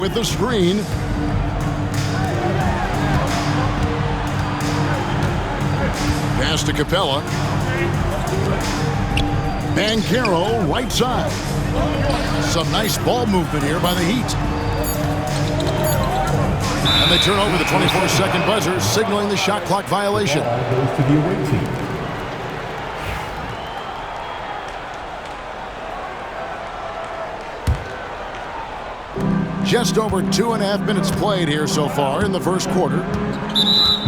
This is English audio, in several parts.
with the screen. Pass to Capella. Banchero, right side. Some nice ball movement here by the Heat. And they turn over the 24-second buzzer, signaling the shot clock violation. Goes to the away team. Just over 2.5 minutes played here so far in the first quarter.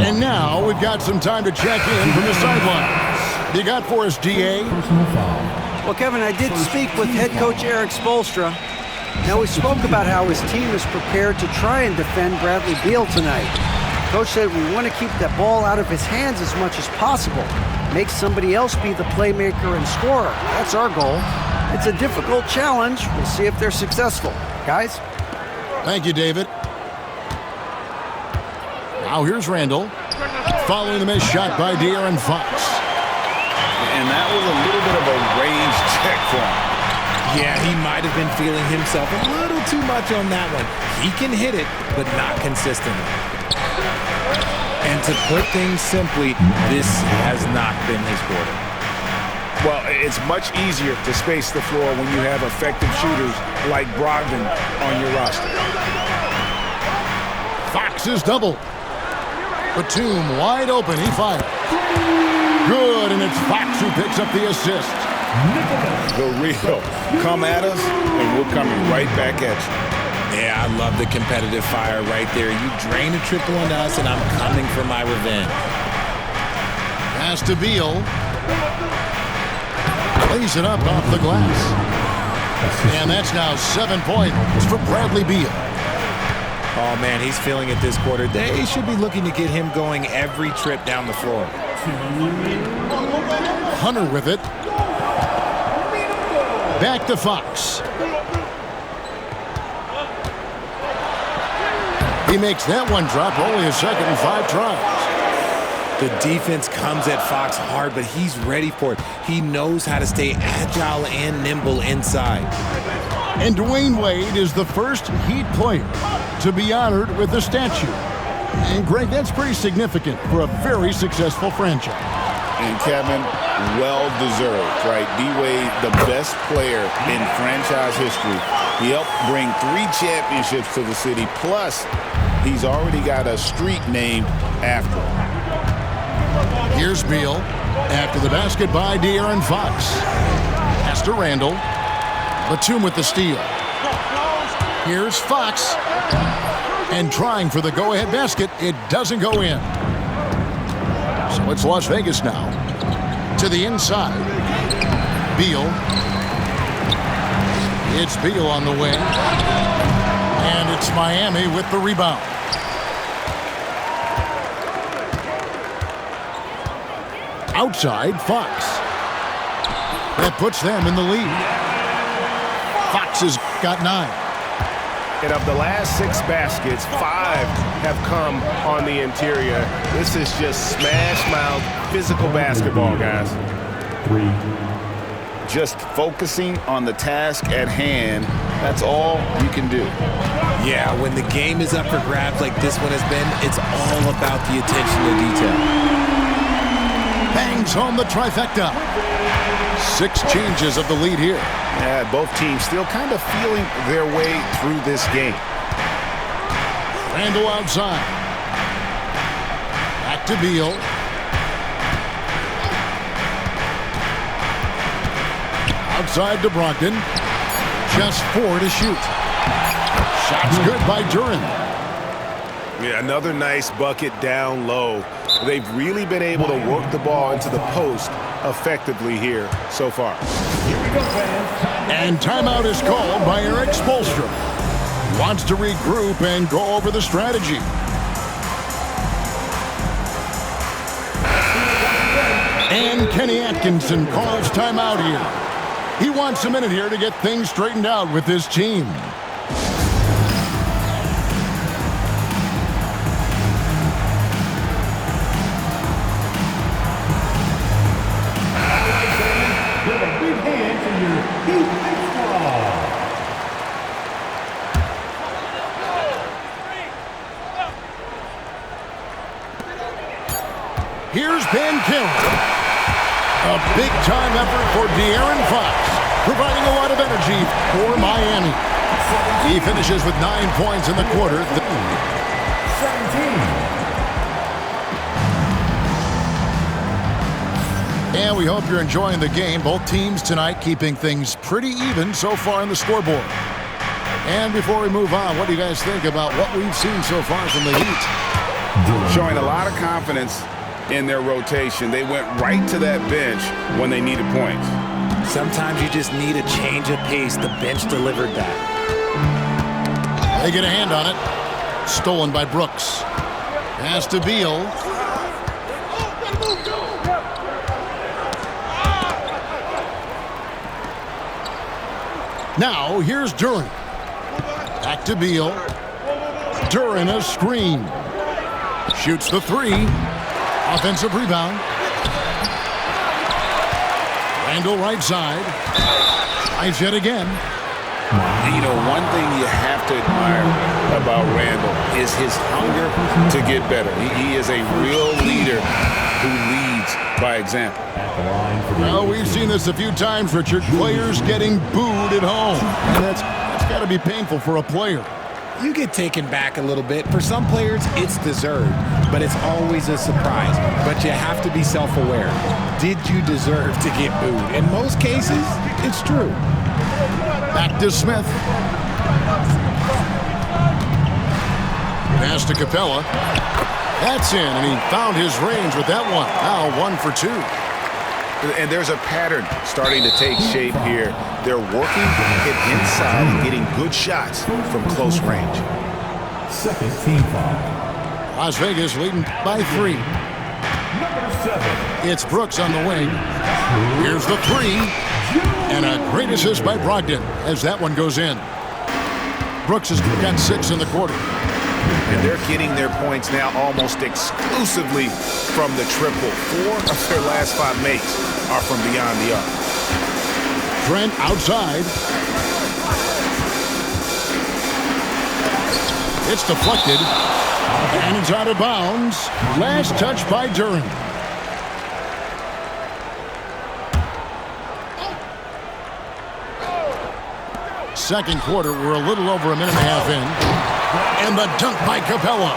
And now we've got some time to check in from the sidelines. You got for us, DA? Personal foul. Well, Kevin, I did speak with head coach Eric Spoelstra. Now, we spoke about how his team is prepared to try and defend Bradley Beal tonight. Coach said we want to keep that ball out of his hands as much as possible. Make somebody else be the playmaker and scorer. That's our goal. It's a difficult challenge. We'll see if they're successful. Guys? Thank you, David. Now here's Randall. Following the missed shot by De'Aaron Fox. And that was a little bit of a range check for him. Yeah, he might have been feeling himself a little too much on that one. He can hit it, but not consistently. And to put things simply, this has not been his quarter. Well, it's much easier to space the floor when you have effective shooters like Brogdon on your roster. Fox is double. Batum wide open. He fires. Good, and it's Fox who picks up the assist. The real. Come at us, and we're coming right back at you. Yeah, I love the competitive fire right there. You drain a triple on us, and I'm coming for my revenge. Pass to Beal. Lays it up off the glass. And that's now 7 points for Bradley Beal. Oh, man, he's feeling it this quarter. They should be looking to get him going every trip down the floor. Hunter with it. Back to Fox. He makes that one drop, only a second and 5 tries. The defense comes at Fox hard, but he's ready for it. He knows how to stay agile and nimble inside. And Dwayne Wade is the first Heat player to be honored with a statue. And Greg, that's pretty significant for a very successful franchise. And Kevin, well-deserved, right? D-Wade, the best player in franchise history. He helped bring 3 championships to the city, plus he's already got a street named after him. Here's Beal. After the basket by De'Aaron Fox. Pass to Randall. Batum with the steal. Here's Fox. And trying for the go-ahead basket. It doesn't go in. So it's Las Vegas now. To the inside. Beal. It's Beal on the wing. And it's Miami with the rebound. Outside, Fox. That puts them in the lead. Fox has got 9. And of the last 6 baskets, 5 have come on the interior. This is just smash-mouth, physical basketball, guys. 3. Just focusing on the task at hand, that's all you can do. Yeah, when the game is up for grabs like this one has been, it's all about the attention to detail. Bangs home the trifecta. 6 changes of the lead here. Yeah, both teams still kind of feeling their way through this game. Randall outside. Back to Beal. Outside to Brogdon. Just 4 to shoot. Shots good by Duran. Yeah, another nice bucket down low. They've really been able to work the ball into the post effectively here so far. And timeout is called by Eric Spoelstra. Wants to regroup and go over the strategy. And Kenny Atkinson calls timeout here. He wants a minute here to get things straightened out with his team. Here's Banchero. A big-time effort for De'Aaron Fox, providing a lot of energy for Miami. He finishes with 9 points in the quarter. 17. And we hope you're enjoying the game. Both teams tonight keeping things pretty even so far on the scoreboard. And before we move on, what do you guys think about what we've seen so far from the Heat? Showing a lot of confidence in their rotation. They went right to that bench when they needed points. Sometimes you just need a change of pace. The bench delivered that. They get a hand on it. Stolen by Brooks. Pass to Beal. Now, here's Duren. Back to Beal. Duren, a screen. Shoots the three. Offensive rebound. Randall right side. Tries yet again. You know, one thing you have to admire about Randall is his hunger to get better. He is a real leader who leads by example. Well, we've seen this a few times, Richard. Players getting booed at home. And that's got to be painful for a player. You get taken back a little bit. For some players, it's deserved, but it's always a surprise. But you have to be self-aware. Did you deserve to get booed? In most cases, it's true. Back to Smith. Pass to Capella. That's in, and he found his range with that one. Now 1 for 2. And there's a pattern starting to take shape here. They're working to get inside and getting good shots from close range. Second team foul. Las Vegas leading by 3. Number 7. It's Brooks on the wing. Here's the 3. And a great assist by Brogdon as that one goes in. Brooks has got 6 in the quarter. And they're getting their points now almost exclusively from the triple. 4 of their last 5 makes are from beyond the arc. Trent outside. It's deflected. And it's out of bounds. Last touch by Duren. Second quarter, we're a little over a minute and a half in. And the dunk by Capella.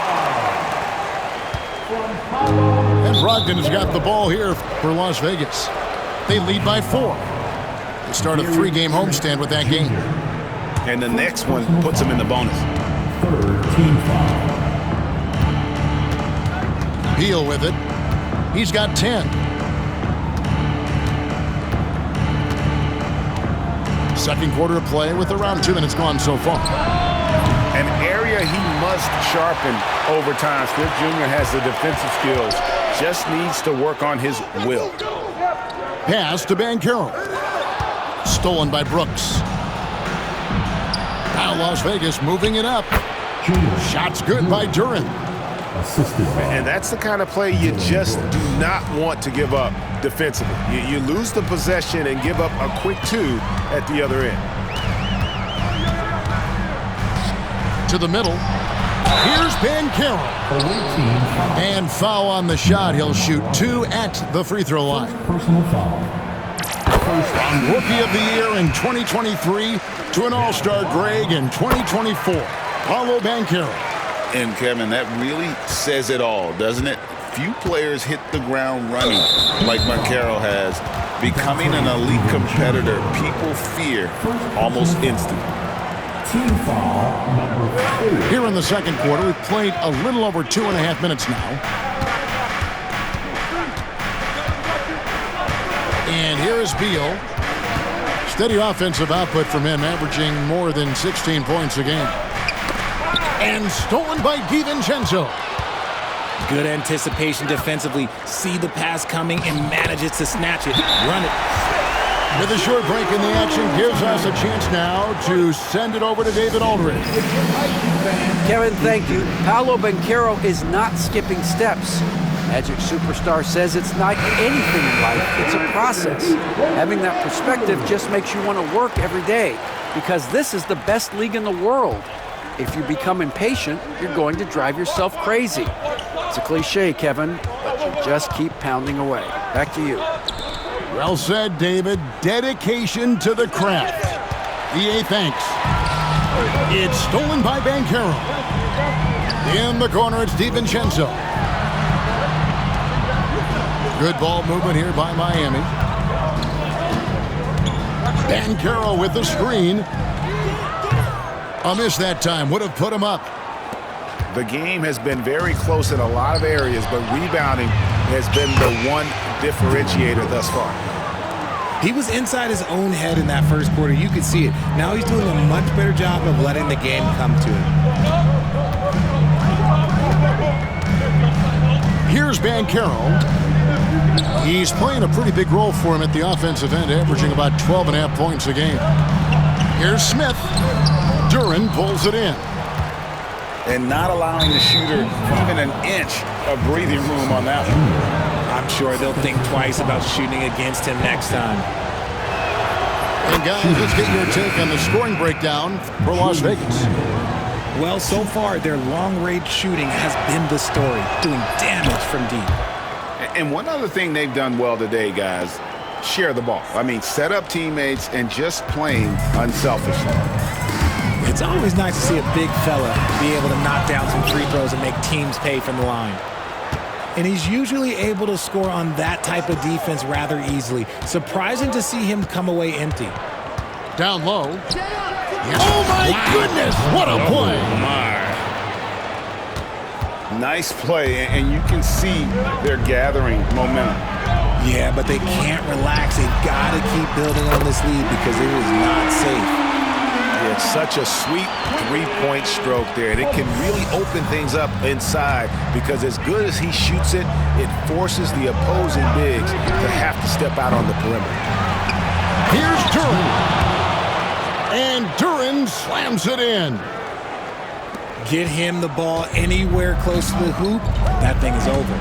And Brogdon has got the ball here for Las Vegas. They lead by 4. They start a 3-game homestand with that game. And the next one puts them in the bonus. Third team foul. Beal with it. He's got 10. Second quarter of play with around 2 minutes gone so far. An area he must sharpen over time. Smith Jr. has the defensive skills. Just needs to work on his will. Pass to Banchero. Stolen by Brooks. Now Las Vegas moving it up. Shots good by Duren. And that's the kind of play you just do not want to give up defensively. You lose the possession and give up a quick 2 at the other end. To the middle. Here's Banchero. And foul on the shot. He'll shoot 2 at the free throw line. Personal foul. From Rookie of the Year in 2023 to an All-Star Greg in 2024. Paolo Banchero. And Kevin, that really says it all, doesn't it? Few players hit the ground running like Banchero has. Becoming an elite competitor, people fear almost instantly. Team foul number 4. Here in the second quarter, we've played a little over 2.5 minutes now. And here is Beal. Steady offensive output from him, averaging more than 16 points a game. And stolen by DiVincenzo. Good anticipation defensively. See the pass coming and manages to snatch it. Run it. With a short break in the action, gives us a chance now to send it over to David Aldridge. Kevin, thank you. Paolo Banchero is not skipping steps. Magic Superstar says it's not anything in life, it's a process. Having that perspective just makes you want to work every day because this is the best league in the world. If you become impatient, you're going to drive yourself crazy. It's a cliche, Kevin, but Just keep pounding away. Back to you. Well said, David. Dedication to the craft. EA thanks. It's stolen by Banchero. In the corner, it's DiVincenzo. Good ball movement here by Miami. Banchero with the screen. A miss that time. Would have put him up. The game has been very close in a lot of areas, but rebounding has been the one differentiator thus far. He was inside his own head in that first quarter. You could see it. Now he's doing a much better job of letting the game come to him. Here's Banchero. He's playing a pretty big role for him at the offensive end, averaging about 12.5 points a game. Here's Smith. Duren pulls it in. And not allowing the shooter even an inch of breathing room on that one. I'm sure they'll think twice about shooting against him next time. And guys, let's get your take on the scoring breakdown for Las Vegas. Well, so far, their long-range shooting has been the story, doing damage from deep. And one other thing they've done well today, guys, share the ball. I mean, set up teammates and just playing unselfishly. It's always nice to see a big fella be able to knock down some free throws and make teams pay from the line. And he's usually able to score on that type of defense rather easily. Surprising to see him come away empty. Down low. Oh, my goodness. What a play. Oh, my. Nice play, and you can see they're gathering momentum. Yeah, but they can't relax. They've got to keep building on this lead because it is not safe. It's such a sweet three-point stroke there, and it can really open things up inside because as good as he shoots it, it forces the opposing bigs to have to step out on the perimeter. Here's Duren. And Duren slams it in. Get him the ball anywhere close to the hoop, that thing is over.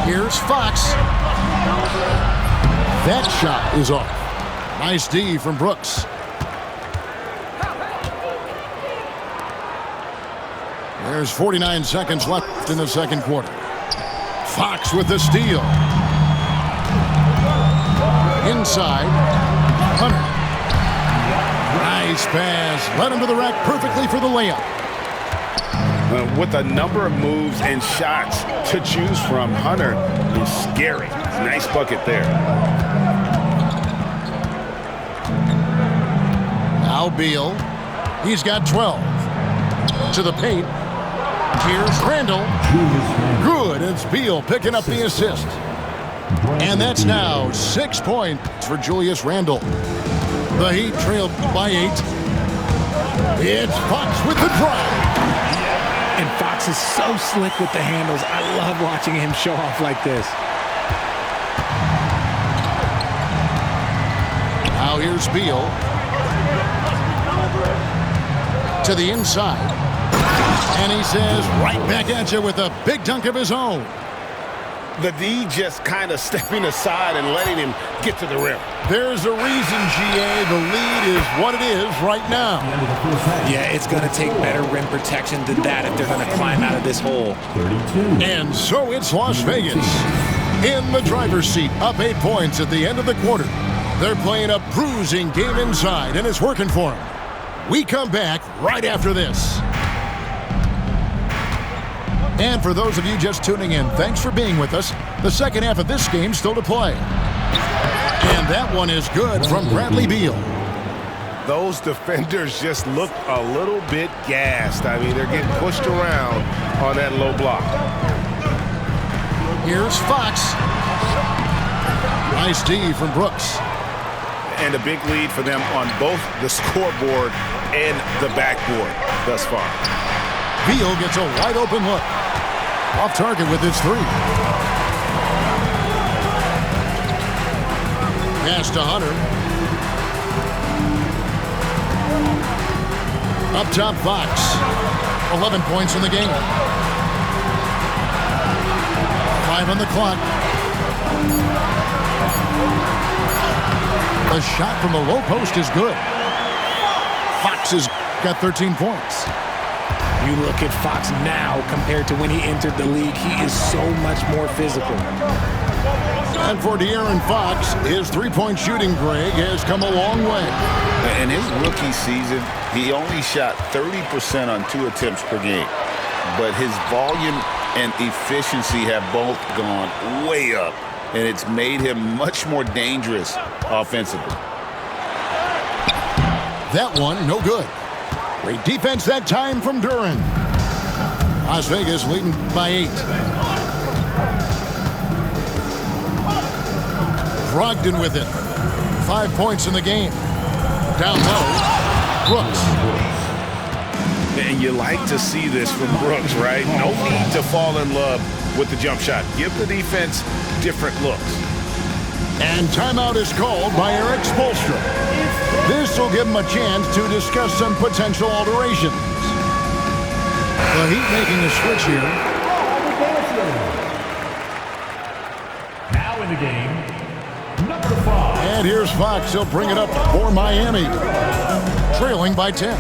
Here's Fox. That shot is off. Nice D from Brooks. There's 49 seconds left in the second quarter. Fox with the steal. Inside. Hunter. Nice pass. Led him to the rack perfectly for the layup. With a number of moves and shots to choose from, Hunter is scary. Nice bucket there. Now Beal. He's got 12. To the paint. Here's Randall. Good. It's Beal picking up the assist. And that's now 6 points for Julius Randle. The Heat trailed by 8. It's Fox with the drive. And Fox is so slick with the handles. I love watching him show off like this. Now here's Beal. To the inside. And he says, right back at you with a big dunk of his own. The D just kind of stepping aside and letting him get to the rim. There's a reason, GA. The lead is what it is right now. Yeah, it's going to take better rim protection than that if they're going to climb out of this hole. 32. And so it's Las Vegas in the driver's seat, up 8 points at the end of the quarter. They're playing a bruising game inside, and it's working for them. We come back right after this. And for those of you just tuning in, thanks for being with us. The second half of this game still to play. And that one is good from Bradley Beal. Those defenders just look a little bit gassed. I mean, they're getting pushed around on that low block. Here's Fox. Nice D from Brooks. And a big lead for them on both the scoreboard and the backboard thus far. Beal gets a wide open look. Off target with his three. Pass to Hunter. Up top, Fox. 11 points in the game. 5 on the clock. The shot from the low post is good. Fox has got 13 points. You look at Fox now compared to when he entered the league, he is so much more physical. And for De'Aaron Fox, his three-point shooting, Greg, has come a long way. In his rookie season, he only shot 30% on 2 attempts per game. But his volume and efficiency have both gone way up, and it's made him much more dangerous offensively. That one, no good. Great defense that time from Duren. Las Vegas leading by 8. Brogdon with it. 5 points in the game. Down low, Brooks. And you like to see this from Brooks, right? No need to fall in love with the jump shot. Give the defense different looks. And timeout is called by Eric Spoelstra. This will give him a chance to discuss some potential alterations. The Heat making a switch here. Now in the game, number 5. And here's Fox. He'll bring it up for Miami, trailing by 10.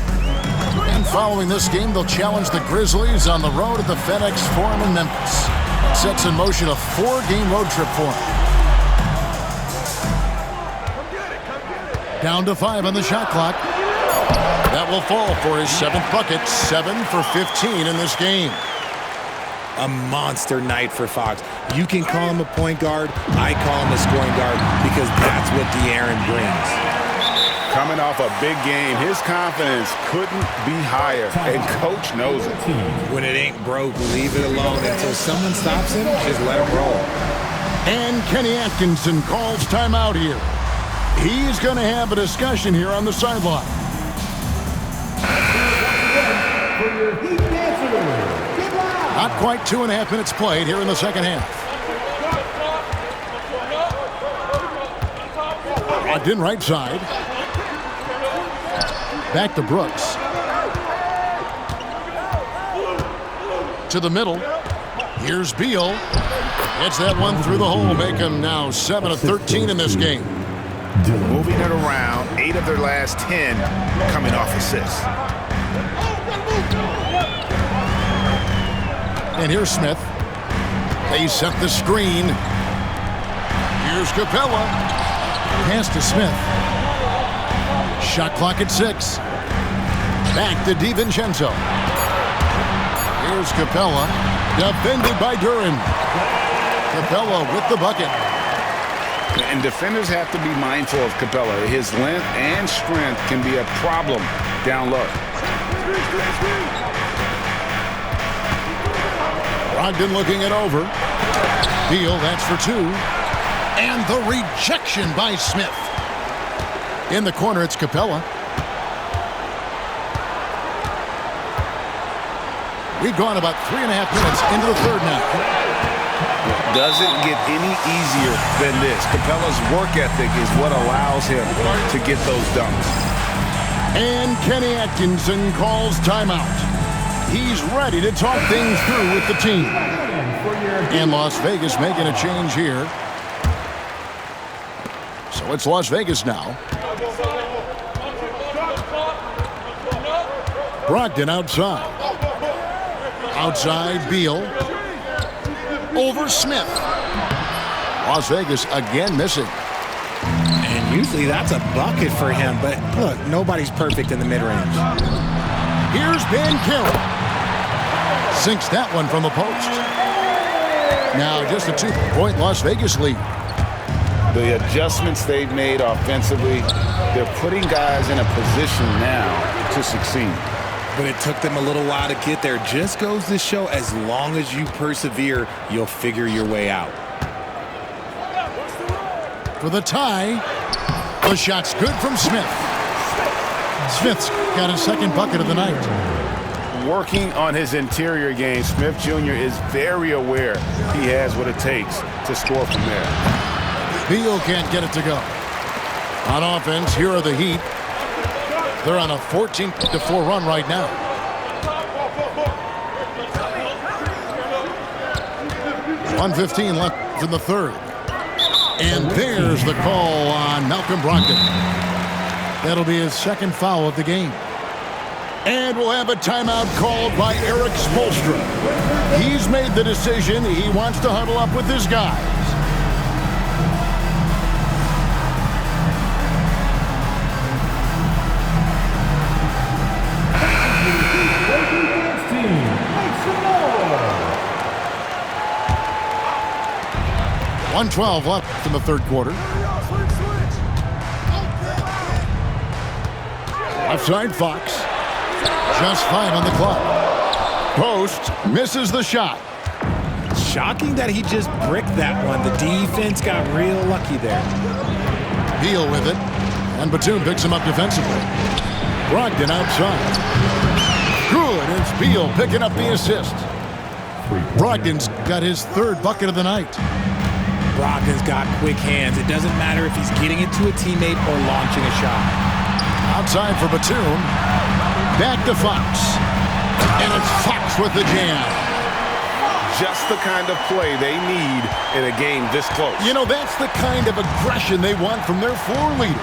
And following this game, they'll challenge the Grizzlies on the road at the FedEx Forum in Memphis. Sets in motion a 4-game road trip for them. Down to 5 on the shot clock. That will fall for his 7th bucket. 7 for 15 in this game. A monster night for Fox. You can call him a point guard. I call him a scoring guard because that's what De'Aaron brings. Coming off a big game, his confidence couldn't be higher, and Coach knows it. When it ain't broke, leave it alone until someone stops him. Just let him roll. And Kenny Atkinson calls timeout here. He's going to have a discussion here on the sideline. Not quite 2.5 minutes played here in the second half. Brogdon right side. Back to Brooks. To the middle. Here's Beal. Gets that one through the hole. Make him now 7 of 13 in this game. Moving it around, 8 of their last 10 coming off assists. And here's Smith. They set the screen. Here's Capella. Pass to Smith. Shot clock at 6. Back to DiVincenzo. Here's Capella. Defended by Duren. Capella with the bucket. And defenders have to be mindful of Capella. His length and strength can be a problem down low. Brogdon looking it over. Beal, that's for 2. And the rejection by Smith. In the corner, it's Capella. We've gone about 3.5 minutes into the third now. Doesn't get any easier than this. Capella's work ethic is what allows him to get those dunks. And Kenny Atkinson calls timeout. He's ready to talk things through with the team. And Las Vegas making a change here. So it's Las Vegas now. Brogdon outside. Outside Beal. Over Smith. Las Vegas again missing. And usually that's a bucket for him, but look, nobody's perfect in the mid-range. Here's Ben Carroll. Sinks that one from the post. Now just a 2-point Las Vegas lead. The adjustments they've made offensively, they're putting guys in a position now to succeed. But it took them a little while to get there. Just goes to show, as long as you persevere, you'll figure your way out. For the tie, the shot's good from Smith. Smith's got his 2nd bucket of the night. Working on his interior game, Smith Jr. is very aware he has what it takes to score from there. Beal can't get it to go. On offense, here are the Heat. They're on a 14-4 run right now. .115 left in the third. And there's the call on Malcolm Brogdon. That'll be his 2nd foul of the game. And we'll have a timeout called by Eric Spoelstra. He's made the decision. He wants to huddle up with his guys. Make some noise. 1:12 left in the third quarter. Left side, Fox. Just 5 on the clock. Post misses the shot. Shocking that he just bricked that one. The defense got real lucky there. Beal with it. And Batum picks him up defensively. Brogdon outside. Good. It's Beal picking up the assist. Brogdon's got his third bucket of the night. Brogdon's got quick hands. It doesn't matter if he's getting it to a teammate or launching a shot. Outside for Batum. Back to Fox. And it's Fox with the jam. Just the kind of play they need in a game this close. You know, that's the kind of aggression they want from their floor leader.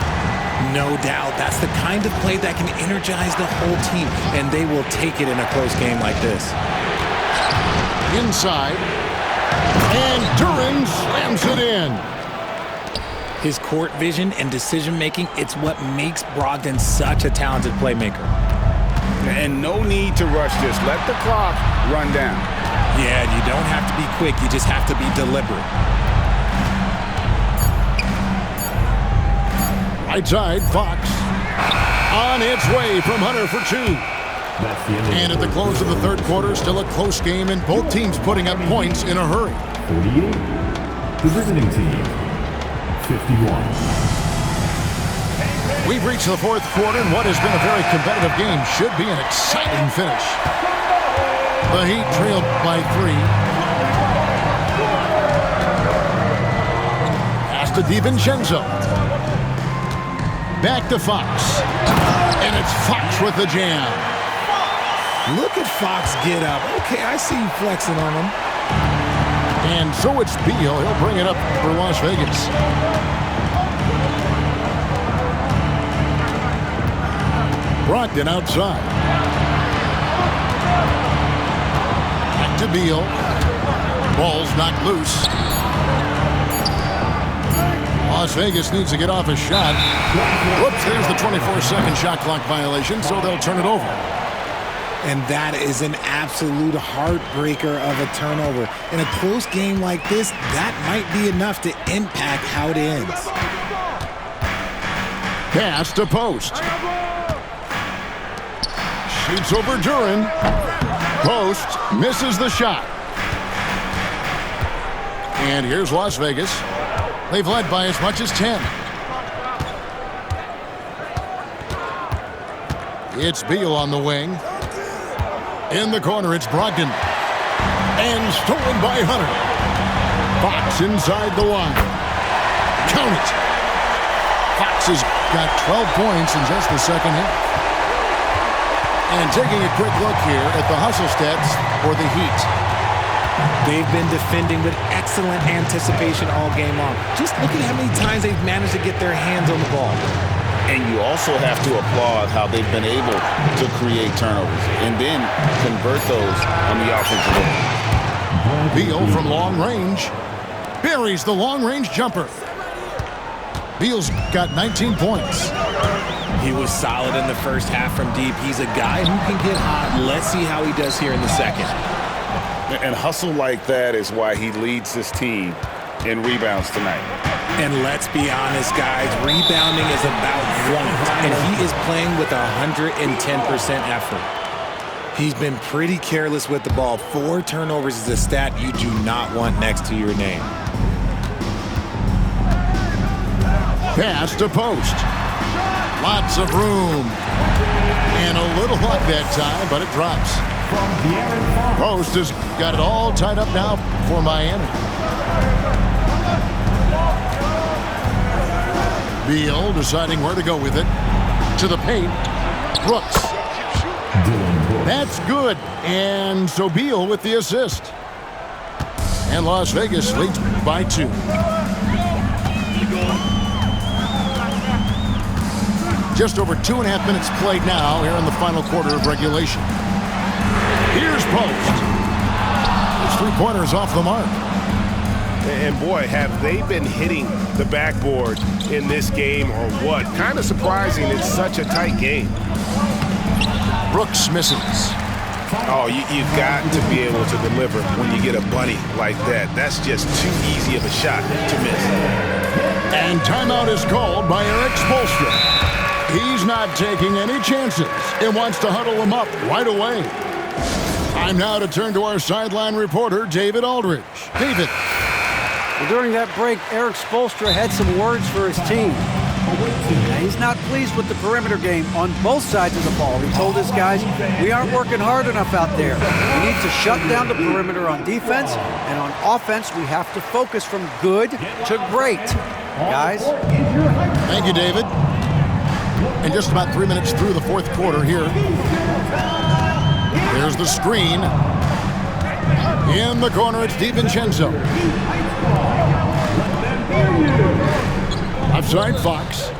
No doubt. That's the kind of play that can energize the whole team, and they will take it in a close game like this. Inside. And Duran slams it in. His court vision and decision-making, it's what makes Brogdon such a talented playmaker. And no need to rush this. Let the clock run down. Yeah, you don't have to be quick. You just have to be deliberate. Right side, Fox. On its way from Hunter for 2. And at the close of the third quarter, still a close game, and both teams putting up points in a hurry. 48. The visiting team, 51. We've reached the fourth quarter, and what has been a very competitive game should be an exciting finish. The Heat trailed by 3. Pass to DiVincenzo. Back to Fox. And it's Fox with the jam. Look at Fox get up. Okay, I see you flexing on him. And so it's Beal. He'll bring it up for Las Vegas. Brogdon outside. Back to Beal. Ball's knocked loose. Las Vegas needs to get off a shot. Whoops, there's the 24-second shot clock violation, so they'll turn it over. And that is an absolute heartbreaker of a turnover. In a close game like this, that might be enough to impact how it ends. Pass to Post. Shoots over Duran. Post misses the shot. And here's Las Vegas. They've led by as much as 10. It's Beal on the wing. In the corner, it's Brogdon. And stolen by Hunter. Fox inside the line. Count it. Fox has got 12 points in just the second half. And taking a quick look here at the hustle stats for the Heat. They've been defending with excellent anticipation all game long. Just look at how many times they've managed to get their hands on the ball. And you also have to applaud how they've been able to create turnovers and then convert those on the offensive end. Beal from long range buries the long-range jumper. Beal's got 19 points. He was solid in the first half from deep. He's a guy who can get hot. Let's see how he does here in the second. And hustle like that is why he leads his team in rebounds tonight. And let's be honest, guys, rebounding is about want, and he is playing with 110% effort. He's been pretty careless with the ball. 4 turnovers is a stat you do not want next to your name. Pass to Post. Lots of room. And a little luck that time, but it drops. Post has got it all tied up now for Miami. Beal deciding where to go with it. To the paint. Brooks. That's good. And so Beal with the assist. And Las Vegas leads by 2. Just over 2.5 minutes played now here in the final quarter of regulation. Here's Post. His three-pointers off the mark. And boy, have they been hitting the backboard in this game or what? Kind of surprising. It's such a tight game. Brooks misses. Oh, you've got to be able to deliver when you get a bunny like that. That's just too easy of a shot to miss. And timeout is called by Eric Spoelstra. He's not taking any chances and wants to huddle him up right away. Time now to turn to our sideline reporter, David Aldridge. David. Well, during that break, Eric Spoelstra had some words for his team. Now, he's not pleased with the perimeter game on both sides of the ball. He told his guys, we aren't working hard enough out there. We need to shut down the perimeter on defense, and on offense, we have to focus from good to great. Guys? Thank you, David. And just about 3 minutes through the fourth quarter here. There's the screen. In the corner, it's DiVincenzo. Offside, Fox.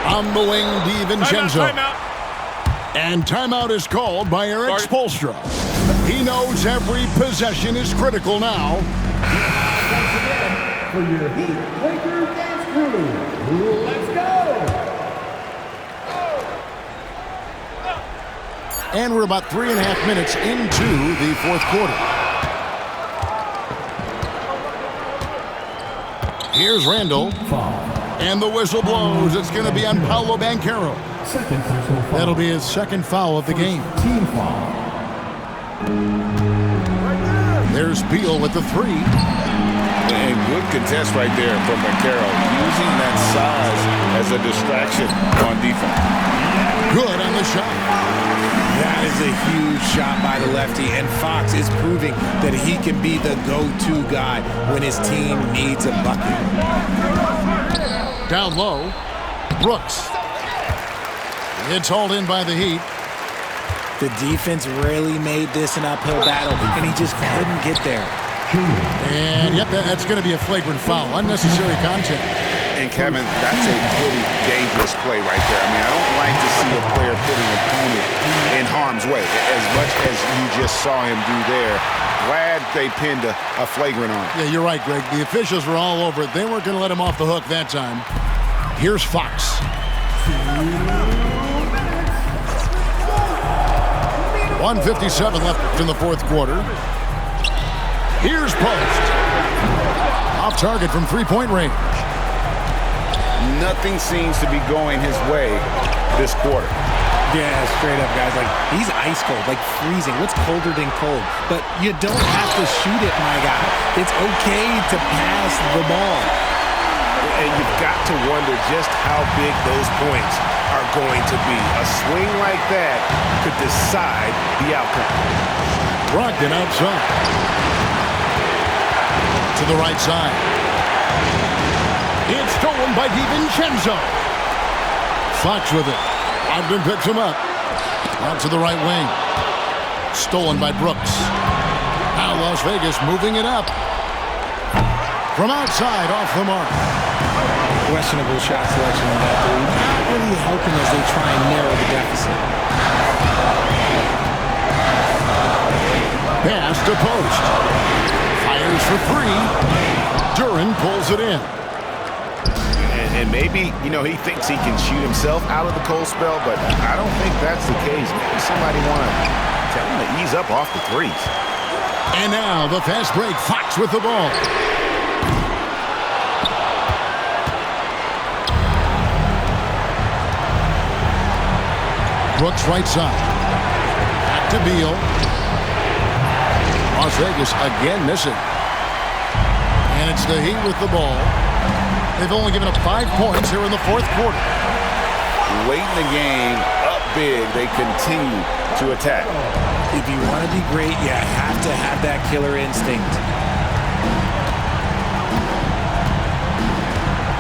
On the wing, DiVincenzo. And timeout is called by Eric Spoelstra. He knows every possession is critical now. For your Heat Lakers dance crew, let's go! And we're about 3.5 minutes into the fourth quarter. Here's Randall. And the whistle blows. It's going to be on Paolo Banchero. That'll be his second foul of the game. Team foul. There's Beal with the three. And good contest right there from Banchero, using that size as a distraction on defense. Good on the shot. That is a huge shot by the lefty, and Fox is proving that he can be the go-to guy when his team needs a bucket. Down low, Brooks. It's hauled in by the Heat. The defense really made this an uphill battle, and he just couldn't get there. And, yep, that's going to be a flagrant foul. Unnecessary contact. And, Kevin, that's a pretty dangerous play right there. I mean, I don't like to see a player put an opponent in harm's way, as much as you just saw him do there. Glad they pinned a flagrant on him. Yeah, you're right, Greg. The officials were all over it. They weren't going to let him off the hook that time. Here's Fox. 1:57 left in the fourth quarter. Here's Post. Off target from three-point range. Nothing seems to be going his way this quarter. Yeah, straight up, guys. Like, he's ice cold, like freezing. What's colder than cold? But you don't have to shoot it, my guy. It's okay to pass the ball. And you've got to wonder just how big those points are going to be. A swing like that could decide the outcome. Brogdon outside. To the right side. It's stolen by DiVincenzo. Fox with it. Ogden picks him up. Out to the right wing. Stolen by Brooks. Now Las Vegas moving it up. From outside, off the mark. Questionable shot selection on that three. Not really helping as they try and narrow the deficit. Pass to Post. Fires for three. Duran pulls it in. And maybe, he thinks he can shoot himself out of the cold spell, but I don't think that's the case. Maybe somebody want to tell him to ease up off the threes. And now the fast break. Fox with the ball. Brooks right side. Back to Beal. Las Vegas again missing. And it's the Heat with the ball. They've only given up 5 points here in the fourth quarter. Late in the game, up big, they continue to attack. If you want to be great, you have to have that killer instinct.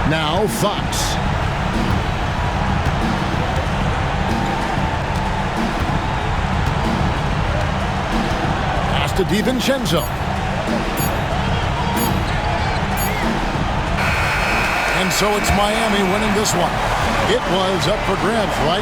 Now Fox. Pass to DiVincenzo. And so it's Miami winning this one. It was up for grabs, right?